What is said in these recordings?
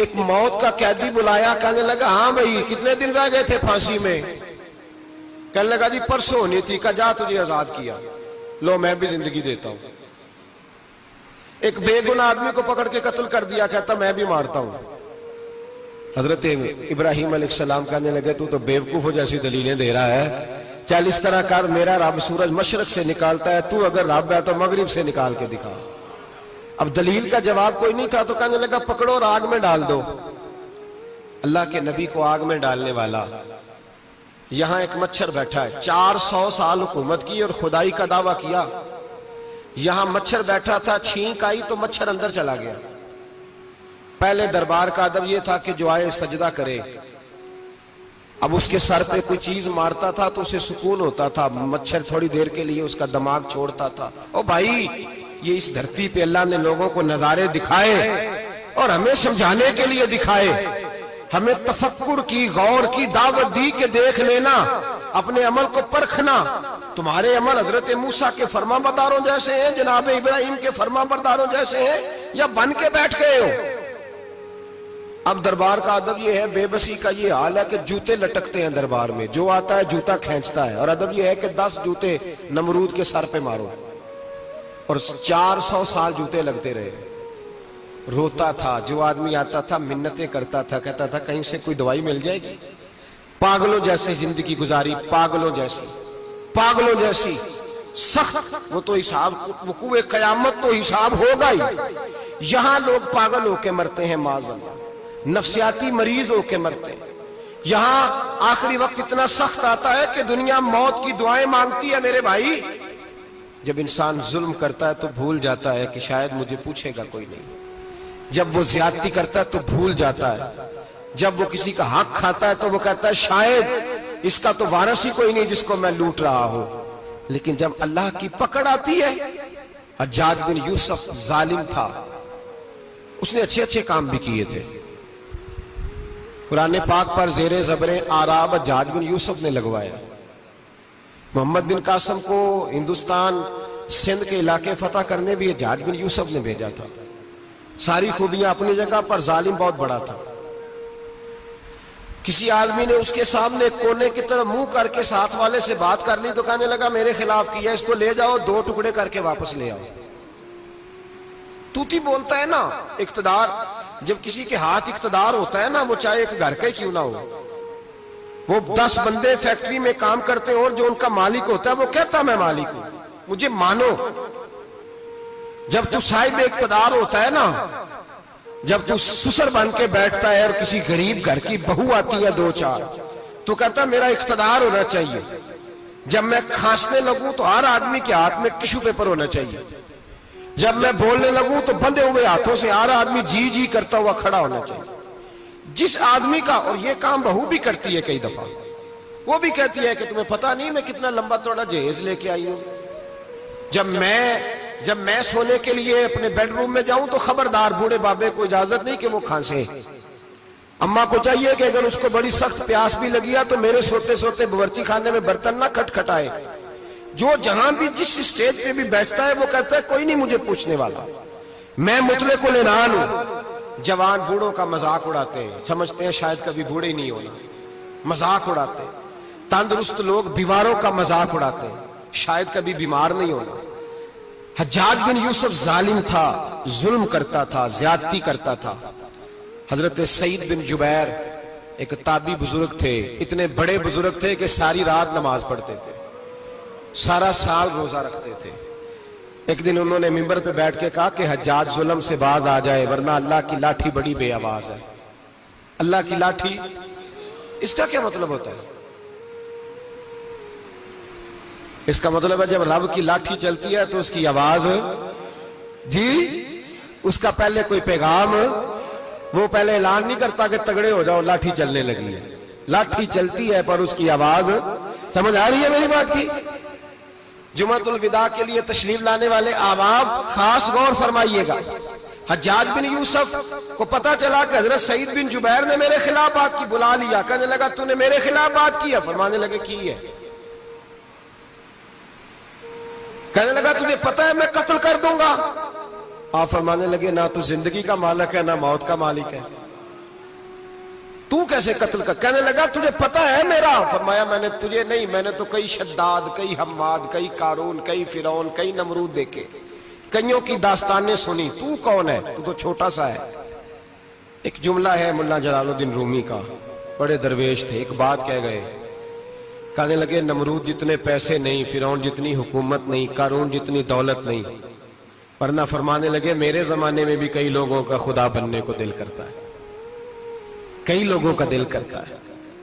ایک موت کا قیدی بلایا، کہنے لگا ہاں بھائی کتنے دن رہ گئے تھے پھانسی میں؟ کہنے لگا جی پرسوں ہونی تھی۔ کہا جا تجھے آزاد کیا، لو میں بھی زندگی دیتا ہوں۔ ایک بے گناہ آدمی کو پکڑ کے قتل کر دیا، کہتا میں بھی مارتا ہوں۔ حضرت ابراہیم علیہ السلام کہنے لگے تو بیوقوفوں جیسی دلیلیں دے رہا ہے، چل اس طرح کر، میرا رب سورج مشرق سے نکالتا ہے، تو اگر رب ہے تو مغرب سے نکال کے دکھا۔ اب دلیل کا جواب کوئی نہیں تھا تو کہنے لگا پکڑو اور آگ میں ڈال دو۔ اللہ کے نبی کو آگ میں ڈالنے والا، یہاں ایک مچھر بیٹھا ہے، 400 سال حکومت کی اور خدائی کا دعویٰ کیا، یہاں مچھر بیٹھا تھا، چھینک آئی تو مچھر اندر چلا گیا۔ پہلے دربار کا ادب یہ تھا کہ جو آئے سجدہ کرے، اب اس کے سر پہ کوئی چیز مارتا تھا تو اسے سکون ہوتا تھا، مچھر تھوڑی دیر کے لیے اس کا دماغ چھوڑتا تھا۔ او بھائی یہ اس دھرتی پہ اللہ نے لوگوں کو نظارے دکھائے اور ہمیں سمجھانے کے لیے دکھائے، ہمیں تفکر کی، غور کی دعوت دی کہ دیکھ لینا، اپنے عمل کو پرکھنا۔ تمہارے عمل حضرت موسیٰ کے فرما برداروں جیسے ہیں، جناب ابراہیم کے فرما برداروں جیسے ہیں، یا بن کے بیٹھ گئے ہو؟ اب دربار کا ادب یہ ہے، بے بسی کا یہ حال ہے کہ جوتے لٹکتے ہیں دربار میں، جو آتا ہے جوتا کھینچتا ہے، اور ادب یہ ہے کہ 10 جوتے نمرود کے سر پہ مارو، اور 400 سال جوتے لگتے رہے۔ روتا تھا، جو آدمی آتا تھا منتیں کرتا تھا، کہتا تھا کہیں سے کوئی دوائی مل جائے گی۔ پاگلوں جیسی زندگی گزاری، پاگلوں جیسی سخت، وہ تو حساب، وقوع قیامت تو حساب ہوگا ہی۔ یہاں لوگ پاگل ہو کے مرتے ہیں، معاذ اللہ، نفسیاتی مریض ہو کے مرتے ہیں۔ یہاں آخری وقت اتنا سخت آتا ہے کہ دنیا موت کی دعائیں مانگتی ہے۔ میرے بھائی جب انسان ظلم کرتا ہے تو بھول جاتا ہے کہ شاید مجھے پوچھے گا کوئی نہیں، جب وہ زیادتی کرتا ہے تو بھول جاتا ہے، جب وہ کسی کا حق کھاتا ہے تو وہ کہتا ہے شاید اس کا تو وارث ہی کوئی نہیں جس کو میں لوٹ رہا ہوں۔ لیکن جب اللہ کی پکڑ آتی ہے، حجاج بن یوسف ظالم تھا، اس نے اچھے کام بھی کیے تھے۔ قرآن پاک پر زیر زبریں آراب حجاج بن یوسف نے لگوایا۔ محمد بن قاسم کو ہندوستان سندھ کے علاقے فتح کرنے بھی حجاج بن یوسف نے بھیجا تھا۔ ساری خوبیاں اپنی جگہ پر، ظالم بہت بڑا تھا۔ کسی آدمی نے اس کے سامنے کونے کی طرف منہ کر کے ساتھ والے سے بات کر لی تو کہنے لگا میرے خلاف کیا، اس کو لے جاؤ، 2 ٹکڑے کر کے واپس لے آؤ۔ توتی بولتا ہے نا، اقتدار، جب کسی کے ہاتھ اقتدار ہوتا ہے نا، وہ چاہے ایک گھر کا ہی کیوں نہ ہو، وہ 10 بندے فیکٹری میں کام کرتے ہیں اور جو ان کا مالک ہوتا ہے وہ کہتا میں مالک ہوں، مجھے مانو۔ جب تو صاحب اقتدار ہوتا ہے نا، جب تو سسر بن کے بیٹھتا ہے اور کسی غریب گھر کی بہو آتی ہے 2-4 تو کہتا میرا اقتدار ہونا چاہیے، جب میں کھانسنے لگوں تو ہر آدمی کے ہاتھ میں ٹشو پیپر ہونا چاہیے، جب میں بولنے لگوں تو بندھے ہوئے ہاتھوں سے ہر آدمی جی جی کرتا ہوا کھڑا ہونا چاہیے۔ جس آدمی کا، اور یہ کام بہو بھی کرتی ہے کئی دفعہ، وہ بھی کہتی ہے کہ تمہیں پتہ نہیں میں کتنا لمبا چوڑا جہیز لے کے آئی ہوں، جب میں سونے کے لیے اپنے بیڈ روم میں جاؤں تو خبردار بوڑھے بابے کو اجازت نہیں کہ وہ کھانسے۔ اماں کو چاہیے کہ اگر اس کو بڑی سخت پیاس بھی لگی ہے تو میرے سوتے سوتے باورچی خانے میں برتن نہ کھٹکھٹائے۔ جو جہاں بھی جس سٹیج پہ بھی بیٹھتا ہے وہ کہتا ہے کوئی نہیں مجھے پوچھنے والا، میں مطلق العنان ہوں۔ جوان بوڑھوں کا مذاق اڑاتے ہیں، سمجھتے ہیں شاید کبھی بوڑھے ہی نہیں ہونا، مذاق اڑاتے ہیں۔ تندرست لوگ بیماروں کا مذاق اڑاتے ہیں، شاید کبھی بیمار نہیں ہونا۔ حجاج بن یوسف ظالم تھا، ظلم کرتا تھا، زیادتی کرتا تھا۔ حضرت سعید بن جبیر ایک تابعی بزرگ تھے، اتنے بڑے بزرگ تھے کہ ساری رات نماز پڑھتے تھے، سارا سال روزہ رکھتے تھے۔ ایک دن انہوں نے منبر پہ بیٹھ کے کہا کہ حجاج ظلم سے باز آ جائے ورنہ اللہ کی لاٹھی بڑی بے آواز ہے۔ اللہ کی لاٹھی، اس کا کیا مطلب ہوتا ہے؟ اس کا مطلب ہے جب رب کی لاٹھی چلتی ہے تو اس کی آواز، جی اس کا پہلے کوئی پیغام، وہ پہلے اعلان نہیں کرتا کہ تگڑے ہو جاؤ لاٹھی چلنے لگی ہے، لاٹھی چلتی ہے پر اس کی آواز، سمجھ آ رہی ہے میری بات کی؟ جمعۃ الوداع کے لیے تشریف لانے والے احباب خاص غور فرمائیے گا۔ حجاج بن یوسف کو پتا چلا کہ حضرت سعید بن جبیر نے میرے خلاف بات کی، بلا لیا، کہنے لگا تو نے میرے خلاف بات کی ہے؟ فرمانے لگے کی ہے۔ کہنے لگا تجھے پتا ہے میں قتل کر دوں گا؟ آپ فرمانے لگے نہ تو زندگی کا مالک ہے نہ موت کا مالک ہے، تو کیسے قتل کر؟ کہنے لگا تجھے پتہ ہے میرا؟ فرمایا میں نے تجھے نہیں، میں نے تو کئی شداد، کئی حماد، کئی قارون، کئی فرعون، کئی نمرود دیکھے، کئیوں کی داستانیں سنی، تو کون ہے؟ تو چھوٹا سا ہے۔ ایک جملہ ہے ملا جلال الدین رومی کا، بڑے درویش تھے، ایک بات کہہ گئے، کہنے لگے نمرود جتنے پیسے نہیں، فرعون جتنی حکومت نہیں، قارون جتنی دولت نہیں، ورنہ فرمانے لگے میرے زمانے میں بھی کئی لوگوں کا خدا بننے کو دل کرتا ہے، کئی لوگوں کا دل کرتا ہے،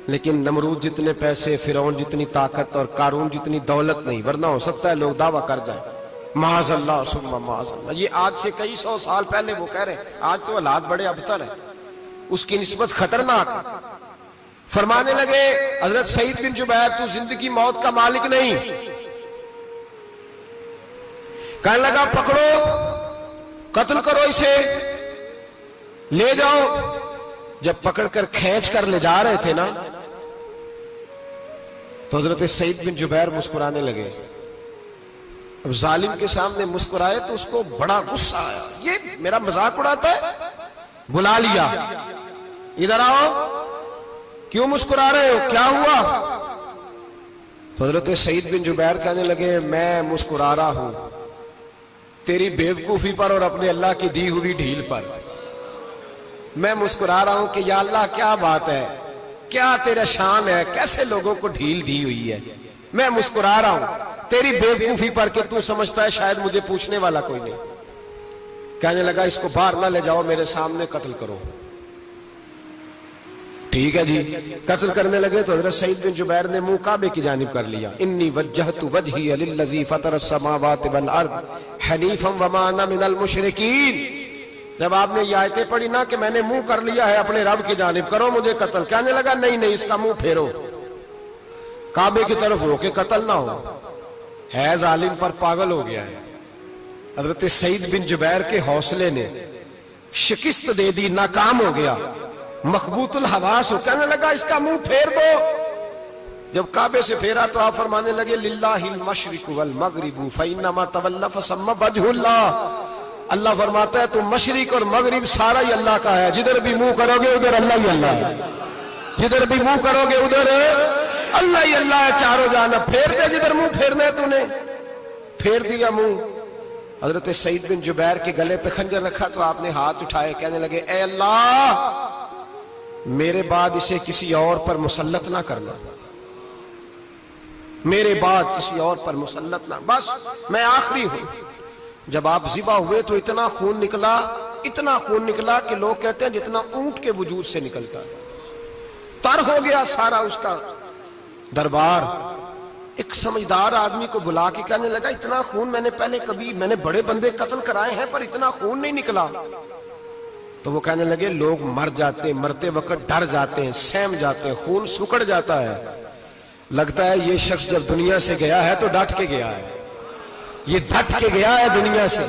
لیکن نمرود جتنے پیسے، فرعون جتنی طاقت اور قارون جتنی دولت نہیں، ورنہ ہو سکتا ہے لوگ دعویٰ کر جائیں معاذ اللہ ثم معاذ اللہ۔ یہ آج سے کئی سو سال پہلے وہ کہہ رہے ہیں، آج تو حالات بڑے ابتر ہیں، اس کی نسبت خطرناک۔ فرمانے لگے حضرت سعید بن جبیر تو زندگی موت کا مالک نہیں۔ کہنے لگا پکڑو، قتل کرو اسے، لے جاؤ۔ جب پکڑ کر کھینچ کر لے جا رہے تھے نا، تو حضرت سعید بن جبیر مسکرانے لگے۔ اب ظالم کے سامنے مسکرائے تو اس کو بڑا غصہ آیا، یہ میرا مذاق اڑاتا ہے؟ بلا لیا، ادھر آؤ، کیوں مسکرا رہے ہو، کیا ہوا؟ تو حضرت سعید بن جبیر کہنے لگے میں مسکرا رہا ہوں تیری بیوقوفی پر اور اپنے اللہ کی دی ہوئی ڈھیل پر۔ میں مسکرا رہا ہوں کہ یا اللہ کیا بات ہے، کیا تیرا شان ہے، کیسے لوگوں کو ڈھیل دی ہوئی ہے۔ میں مسکرا رہا ہوں تیری بیوقوفی پر کہ تو سمجھتا ہے شاید مجھے پوچھنے والا کوئی نہیں۔ کہنے لگا اس کو باہر نہ لے جاؤ، میرے سامنے قتل کرو۔ ٹھیک ہے جی، قتل کرنے لگے تو حضرت سعید بن جبیر نے منہ کعبے کی جانب کر لیا۔ انی وجہت وجہی للذی فطر السماوات والارض حنیفا وما انا من المشرکین۔ جب آپ نے یہ آیتیں پڑھی نا کہ میں نے منہ کر لیا ہے اپنے رب کی جانب، کرو مجھے قتل، کہنے لگا نہیں نہیں، اس کا منہ پھیرو، کعبے کی طرف ہو کے قتل نہ ہو، ہے ظالم پر پاگل ہو گیا ہے۔ حضرت سعید بن جبیر کے حوصلے نے شکست دے دی، ناکام ہو گیا، مخبوط الحواس ہو، کہنے لگا اس کا منہ پھیر دو۔ جب کعبے سے پھیرا تو آپ فرمانے لگے للہ المشرق والمغرب فإنما تولى فثم وجه اللہ۔ اللہ فرماتا ہے تو مشرق اور مغرب سارا ہی اللہ کا ہے، جدھر بھی منہ کرو گے ادھر اللہ ہی اللہ ہے، جدھر بھی منہ کرو گے ادھر اللہ ہی اللہ ہے، چاروں جانب۔ پھیر دے جدھر منہ پھیرنا ہے، تو نے پھیر دیا منہ۔ حضرت سعید بن جبیر کے گلے پہ خنجر رکھا تو آپ نے ہاتھ اٹھائے، کہنے لگے اے اللہ میرے بعد اسے کسی اور پر مسلط نہ کرنا، میرے بعد کسی اور پر مسلط نہ، بس میں آخری ہوں۔ جب آپ ذبح ہوئے تو اتنا خون نکلا کہ لوگ کہتے ہیں جتنا اونٹ کے وجود سے نکلتا ہے، تر ہو گیا سارا اس کا دربار۔ ایک سمجھدار آدمی کو بلا کے کہنے لگا اتنا خون میں نے بڑے بندے قتل کرائے ہیں پر اتنا خون نہیں نکلا۔ تو وہ کہنے لگے لوگ مر جاتے، مرتے وقت ڈر جاتے ہیں، سہم جاتے ہیں، خون سکڑ جاتا ہے، لگتا ہے یہ شخص جب دنیا سے گیا ہے تو ڈٹ کے گیا ہے، یہ ڈٹ کے گیا ہے دنیا سے۔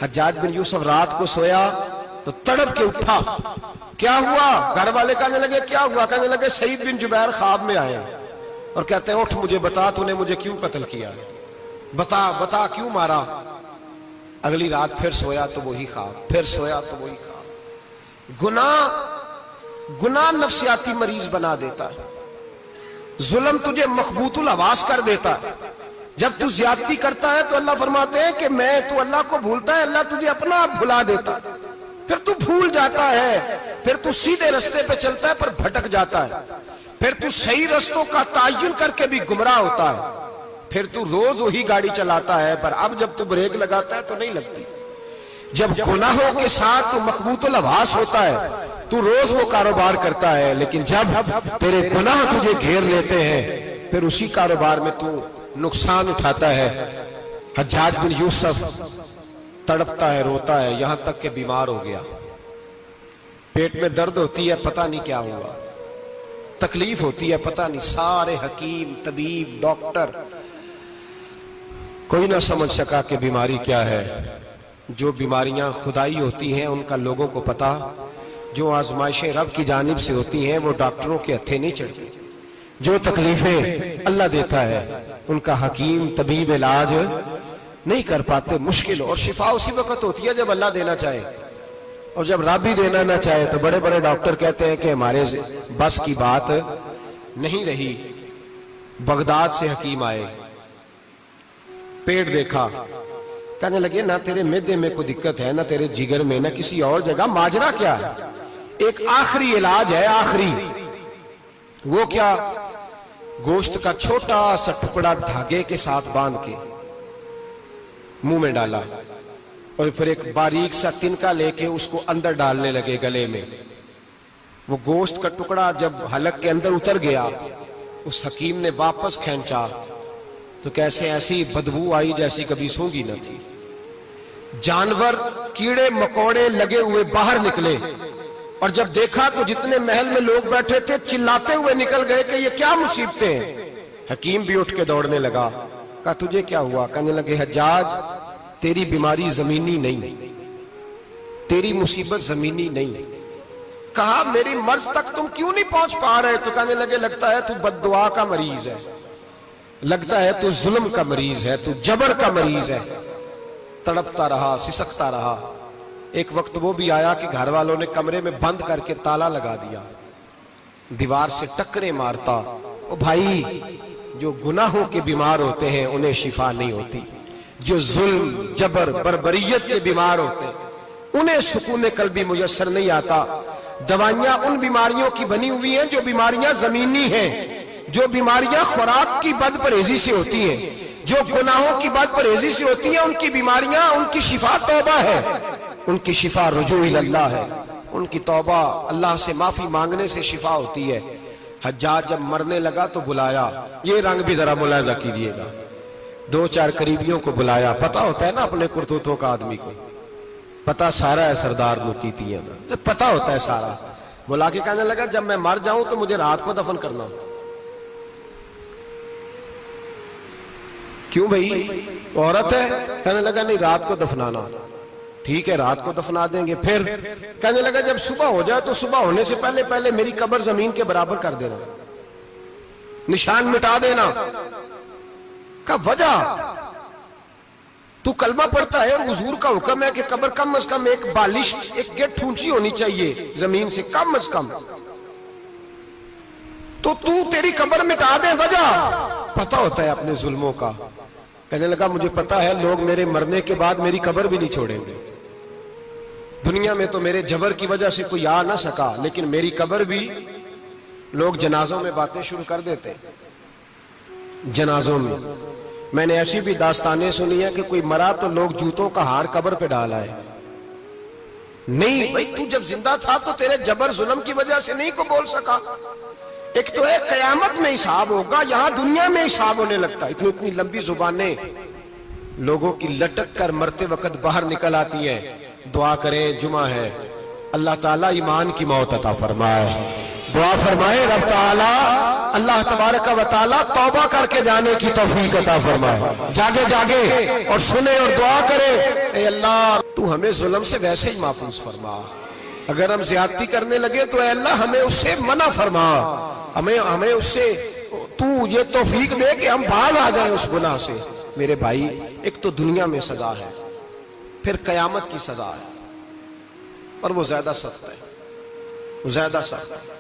حجاج بن یوسف رات کو سویا تو تڑپ کے اٹھا، کیا ہوا؟ گھر والے کہنے لگے کیا ہوا؟ کہنے لگے سعید بن جبیر خواب میں آئے اور کہتے ہیں اٹھ مجھے بتا تو نے مجھے کیوں قتل کیا، بتا کیوں مارا؟ اگلی رات پھر سویا تو وہی خواب، پھر سویا تو وہی خواب۔ گناہ نفسیاتی مریض بنا دیتا ہے، ظلم تجھے مخبوط الحواس کر دیتا ہے۔ جب تو زیادتی کرتا ہے تو اللہ فرماتے ہیں کہ تو اللہ کو بھولتا ہے، اللہ تجھے اپنا آپ بھلا دیتا ہے، پھر تو بھول جاتا ہے، پھر تو سیدھے رستے پہ چلتا ہے پر بھٹک جاتا ہے، پھر تو صحیح رستوں کا تعین کر کے بھی گمراہ ہوتا ہے، پھر تو روز وہی گاڑی چلاتا ہے پر اب جب تو بریک لگاتا ہے تو نہیں لگتی۔ جب گناہوں کے ساتھ تو مخبوط الحواس ہوتا ہے تو روز وہ کاروبار کرتا ہے، لیکن جب تیرے گناہ تجھے گھیر لیتے ہیں پھر اسی کاروبار میں تو نقصان اٹھاتا ہے۔ حجاج بن یوسف تڑپتا ہے، روتا ہے، یہاں تک کہ بیمار ہو گیا، پیٹ میں درد ہوتی ہے، پتہ نہیں کیا ہوا، تکلیف ہوتی ہے، پتہ نہیں، سارے حکیم، طبیب، ڈاکٹر، کوئی نہ سمجھ سکا کہ بیماری کیا ہے۔ جو بیماریاں خدائی ہوتی ہیں ان کا لوگوں کو پتا، جو آزمائشیں رب کی جانب سے ہوتی ہیں وہ ڈاکٹروں کے ہتھے نہیں چڑھتی، جو تکلیفیں اللہ دیتا ہے ان کا حکیم طبیب علاج نہیں کر پاتے، مشکل، اور شفا اسی وقت ہوتی ہے جب اللہ دینا چاہے۔ اور جب رب ہی دینا نہ چاہے تو بڑے بڑے ڈاکٹر کہتے ہیں کہ ہمارے بس کی بات نہیں رہی. بغداد سے حکیم آئے, پیٹ دیکھا, کہنے لگے نہ تیرے معدے میں کوئی دقت ہے, نہ تیرے جگر میں, نہ کسی اور جگہ, ماجرا کیا ہے؟ ایک آخری علاج ہے, آخری. وہ کیا؟ گوشت کا چھوٹا سا ٹکڑا دھاگے کے ساتھ باندھ کے منہ میں ڈالا, اور پھر ایک باریک سا تنکا لے کے اس کو اندر ڈالنے لگے گلے میں. وہ گوشت کا ٹکڑا جب حلق کے اندر اتر گیا, اس حکیم نے واپس کھینچا تو کیسے ایسی بدبو آئی جیسی کبھی سونگی نہ تھی. جانور, کیڑے مکوڑے لگے ہوئے باہر نکلے, اور جب دیکھا تو جتنے محل میں لوگ بیٹھے تھے چلاتے ہوئے نکل گئے کہ یہ کیا مصیبتیں ہیں. حکیم بھی اٹھ کے دوڑنے لگا. کہا تجھے کیا ہوا؟ کہنے لگے حجاج تیری بیماری زمینی نہیں, تیری مصیبت زمینی نہیں. کہا میری مرض تک تم کیوں نہیں پہنچ پا رہے؟ تو کہنے لگے لگتا ہے تو بد دعا کا مریض ہے, لگتا ہے تو ظلم کا مریض ہے, تو جبر کا مریض ہے. تڑپتا رہا, سسکتا رہا. ایک وقت وہ بھی آیا کہ گھر والوں نے کمرے میں بند کر کے تالا لگا دیا, دیوار سے ٹکرے مارتا. او بھائی, جو گناہوں کے بیمار ہوتے ہیں انہیں شفا نہیں ہوتی, جو ظلم, جبر, بربریت کے بیمار ہوتے ہیں انہیں سکون قلبی میسر نہیں آتا. دوائیاں ان بیماریوں کی بنی ہوئی ہیں جو بیماریاں زمینی ہیں, جو بیماریاں خوراک کی بد پرہیزی سے ہوتی ہیں, جو گناہوں کی بد پرہیزی سے ہوتی ہیں, ان کی بیماریاں, ان کی شفا توبہ ہے, ان کی شفا رجوع اللہ ہے, ان کی توبہ اللہ سے معافی مانگنے سے شفا ہوتی ہے. حجاج جب مرنے لگا تو بلایا, یہ رنگ بھی ذرا ملاحظہ کیجیے گا, 2-4 قریبیوں کو بلایا. پتا ہوتا ہے نا اپنے کرتوتوں کا آدمی کو, پتا سارا ہے سردار نکیتیاں کا, پتا ہوتا ہے سارا. بلا کے کہنے لگا جب میں مر جاؤں تو مجھے رات کو دفن کرنا. کیوں بھائی, عورت ہے؟ کہنے لگا نہیں, رات کو دفنانا. ٹھیک ہے, رات کو دفنا دیں گے. پھر کہنے لگا جب صبح ہو جائے تو صبح ہونے سے پہلے پہلے میری قبر زمین کے برابر کر دینا, نشان مٹا دینا. کا وجہ تو کلمہ پڑھتا ہے اور حضور کا حکم ہے کہ قبر کم از کم ایک بالش, ایک گیٹ اونچی ہونی چاہیے زمین سے کم از کم, تو تیری قبر مٹا دے. وجہ پتا ہوتا ہے اپنے ظلموں کا. کہنے لگا مجھے پتا ہے لوگ میرے مرنے کے بعد میری قبر بھی نہیں چھوڑیں گے. دنیا میں تو میرے جبر کی وجہ سے کوئی آ نہ سکا, لیکن میری قبر بھی لوگ جنازوں میں باتیں شروع کر دیتے. جنازوں میں نے ایسی بھی داستانیں سنی ہیں کہ کوئی مرا تو لوگ جوتوں کا ہار قبر پہ ڈال آئے. نہیں بھائی, تو جب زندہ تھا تو تیرے جبر ظلم کی وجہ سے نہیں کو بول سکا. ایک تو ہے قیامت میں حساب ہوگا, یہاں دنیا میں حساب ہونے لگتا. اتنی لمبی زبانیں لوگوں کی لٹک کر مرتے وقت باہر نکل آتی ہیں. دعا کریں, جمعہ ہے, اللہ تعالیٰ ایمان کی موت عطا فرمائے. دعا فرمائے رب تعالیٰ, اللہ تبارک و تعالیٰ توبہ کر کے جانے کی توفیق عطا فرمائے. جاگے جاگے اور سنے اور دعا کرے, اے اللہ تو ہمیں ظلم سے ویسے ہی محفوظ فرما. اگر ہم زیادتی کرنے لگے تو اے اللہ ہمیں اس سے منع فرما, ہمیں اس سے تو یہ توفیق دے کہ ہم باز آ جائیں اس گناہ سے. میرے بھائی, ایک تو دنیا میں سزا ہے, پھر قیامت کی سزا ہے, اور وہ زیادہ سخت ہے, وہ زیادہ سخت ہے.